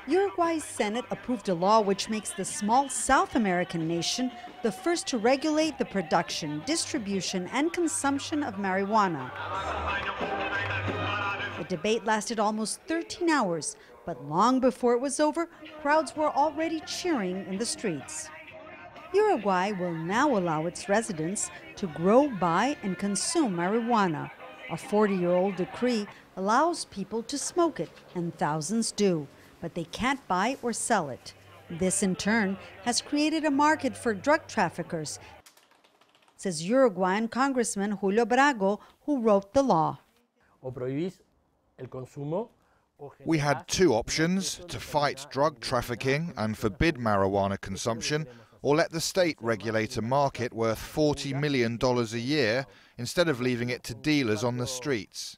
Uruguay's Senate approved a law which makes the small South American nation the first to regulate the production, distribution, and consumption of marijuana. The debate lasted almost 13 hours, but long before it was over, crowds were already cheering in the streets. Uruguay will now allow its residents to grow, buy, and consume marijuana. A 40-year-old decree allows people to smoke it, and thousands do, but they can't buy or sell it. This, in turn, has created a market for drug traffickers, says Uruguayan Congressman Julio Brago, who wrote the law. We had two options: to fight drug trafficking and forbid marijuana consumption, or let the state regulate a market worth $40 million a year instead of leaving it to dealers on the streets.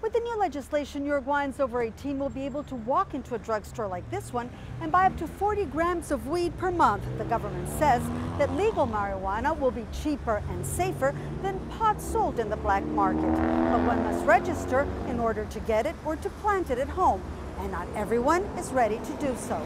With the new legislation, Uruguayans over 18 will be able to walk into a drugstore like this one and buy up to 40 grams of weed per month. The government says that legal marijuana will be cheaper and safer than pot sold in the black market. But one must register in order to get it or to plant it at home, and not everyone is ready to do so.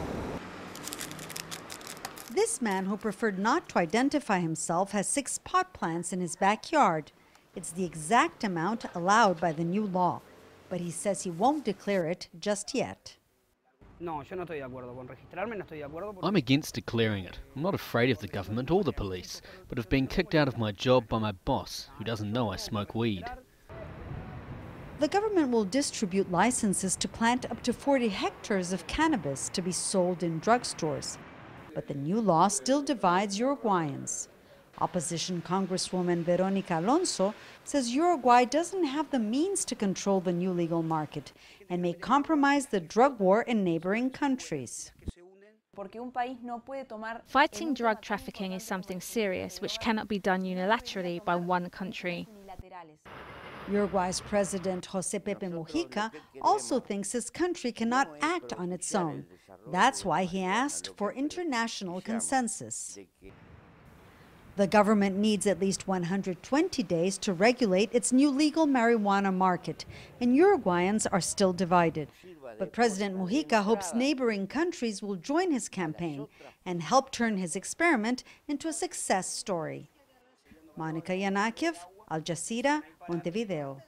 This man, who preferred not to identify himself, has 6 pot plants in his backyard. It's the exact amount allowed by the new law, but he says he won't declare it just yet. I'm against declaring it. I'm not afraid of the government or the police, but have been kicked out of my job by my boss, who doesn't know I smoke weed. The government will distribute licenses to plant up to 40 hectares of cannabis to be sold in drugstores. But the new law still divides Uruguayans. Opposition Congresswoman Veronica Alonso says Uruguay doesn't have the means to control the new legal market and may compromise the drug war in neighboring countries. Fighting drug trafficking is something serious which cannot be done unilaterally by one country. Uruguay's President José Pepe Mujica also thinks his country cannot act on its own. That's why he asked for international consensus. The government needs at least 120 days to regulate its new legal marijuana market, and Uruguayans are still divided. But President Mujica hopes neighboring countries will join his campaign and help turn his experiment into a success story. Yanakiew, Jazeera, Montevideo.